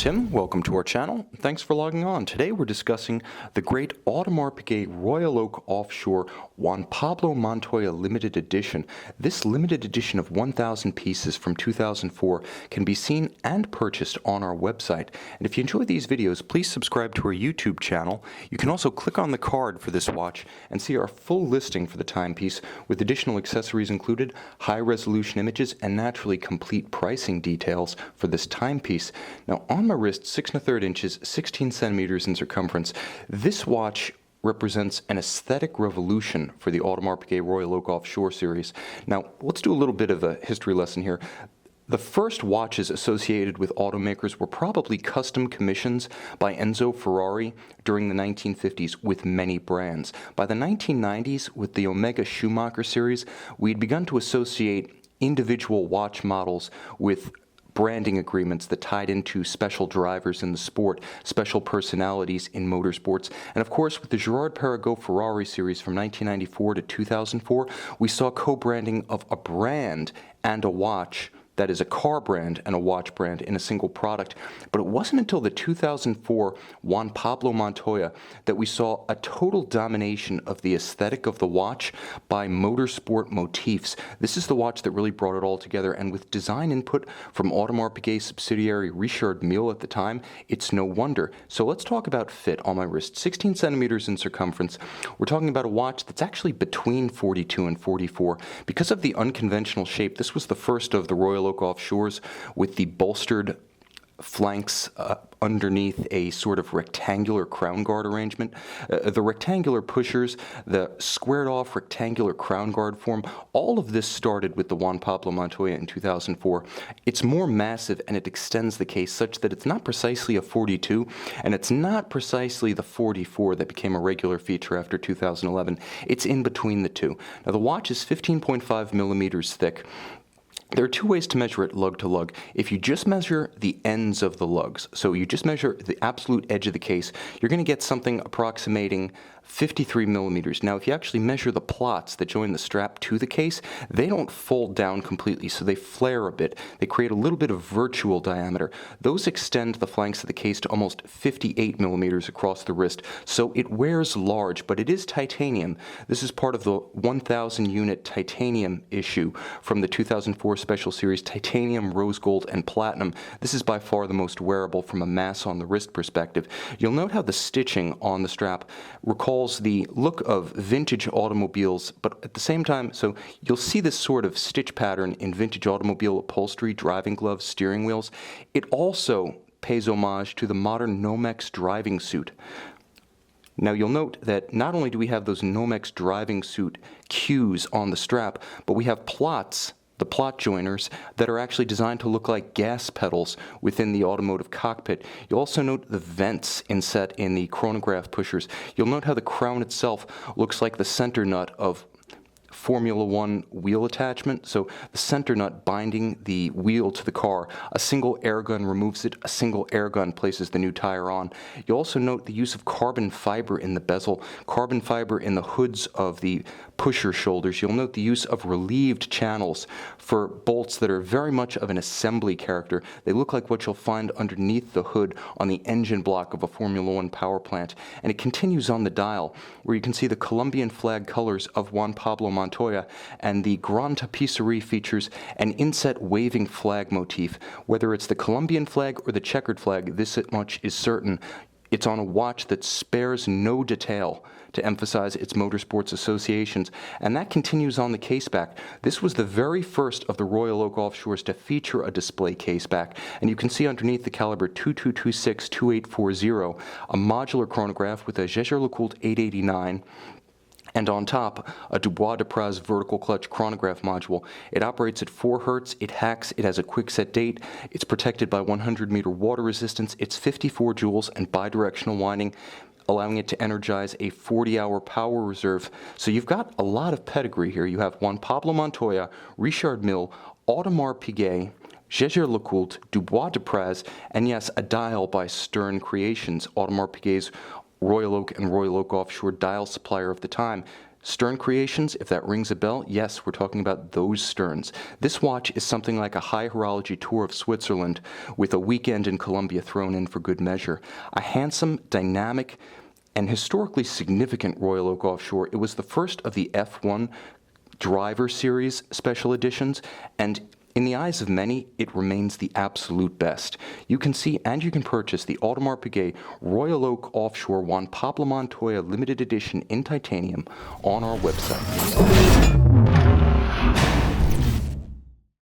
Tim, welcome to our channel. Thanks for logging on. Today we're discussing the great Audemars Piguet Royal Oak Offshore Juan Pablo Montoya limited edition. This limited edition of 1,000 pieces from 2004 can be seen and purchased on our website. And if you enjoy these videos, please subscribe to our YouTube channel. You can also click on the card for this watch and see our full listing for the timepiece with additional accessories included, high-resolution images, and naturally complete pricing details for this timepiece. Now, on my wrist, 6 1/3 inches, 16 centimeters in circumference, this watch represents an aesthetic revolution for the Audemars Piguet Royal Oak Offshore series. Now, let's do a little bit of a history lesson here. The first watches associated with automakers were probably custom commissions by Enzo Ferrari during the 1950s with many brands. By the 1990s, with the Omega Schumacher series, we had begun to associate individual watch models with branding agreements that tied into special drivers in the sport, special personalities in motorsports. And of course, with the Girard-Perregaux Ferrari series from 1994 to 2004, we saw co-branding of a brand and a watch that is a car brand and a watch brand in a single product. But it wasn't until the 2004 Juan Pablo Montoya that we saw a total domination of the aesthetic of the watch by motorsport motifs. This is the watch that really brought it all together, and with design input from Audemars Piguet subsidiary Richard Mille at the time, it's no wonder. So let's talk about fit on my wrist. 16 centimeters in circumference. We're talking about a watch that's actually between 42 and 44. Because of the unconventional shape, this was the first of the Royal Oak Offshores with the bolstered flanks underneath a sort of rectangular crown guard arrangement. The rectangular pushers, the squared off rectangular crown guard form, all of this started with the Juan Pablo Montoya in 2004. It's more massive and it extends the case such that it's not precisely a 42 and it's not precisely the 44 that became a regular feature after 2011. It's in between the two. Now the watch is 15.5 millimeters thick. There are two ways to measure it lug to lug. If you just measure the ends of the lugs, so you just measure the absolute edge of the case, you're going to get something approximating 53 millimeters. Now, if you actually measure the plots that join the strap to the case, they don't fold down completely, so they flare a bit. They create a little bit of virtual diameter. Those extend the flanks of the case to almost 58 millimeters across the wrist, so it wears large, but it is titanium. This is part of the 1,000 unit titanium issue from the 2004 special series, titanium, rose gold, and platinum. This is by far the most wearable from a mass on the wrist perspective. You'll note how the stitching on the strap recalls the look of vintage automobiles, but at the same time, so you'll see this sort of stitch pattern in vintage automobile upholstery, driving gloves, steering wheels. It also pays homage to the modern Nomex driving suit. Now you'll note that not only do we have those Nomex driving suit cues on the strap, but we have plots, the plot joiners, that are actually designed to look like gas pedals within the automotive cockpit. You'll also note the vents inset in the chronograph pushers. You'll note how the crown itself looks like the center nut of Formula One wheel attachment, so the center nut binding the wheel to the car. A single air gun removes it, a single air gun places the new tire on. You'll also note the use of carbon fiber in the bezel, carbon fiber in the hoods of the pusher shoulders. You'll note the use of relieved channels for bolts that are very much of an assembly character. They look like what you'll find underneath the hood on the engine block of a Formula One power plant. And it continues on the dial, where you can see the Colombian flag colors of Juan Pablo Montoya, and the Grand Tapisserie features an inset waving flag motif. Whether it's the Colombian flag or the checkered flag, this much is certain. It's on a watch that spares no detail to emphasize its motorsports associations, and that continues on the caseback. This was the very first of the Royal Oak Offshores to feature a display caseback, and you can see underneath the caliber 2226-2840, a modular chronograph with a Jaeger-LeCoultre 889, and on top, a Dubois de Praz vertical clutch chronograph module. It operates at 4 Hz, it hacks, it has a quick set date, it's protected by 100-meter water resistance, it's 54 joules and bidirectional winding, allowing it to energize a 40-hour power reserve. So you've got a lot of pedigree here. You have Juan Pablo Montoya, Richard Mille, Audemars Piguet, Jaeger-LeCoultre, Dubois de Praz, and yes, a dial by Stern Creations, Audemars Piguet's Royal Oak and Royal Oak Offshore dial supplier of the time. Stern Creations, if that rings a bell, yes, we're talking about those sterns. This watch is something like a high horology tour of Switzerland with a weekend in Colombia thrown in for good measure. A handsome, dynamic, and historically significant Royal Oak Offshore. It was the first of the F1 Driver Series special editions, and in the eyes of many, it remains the absolute best. You can see and you can purchase the Audemars Piguet Royal Oak Offshore Juan Pablo Montoya limited edition in titanium on our website.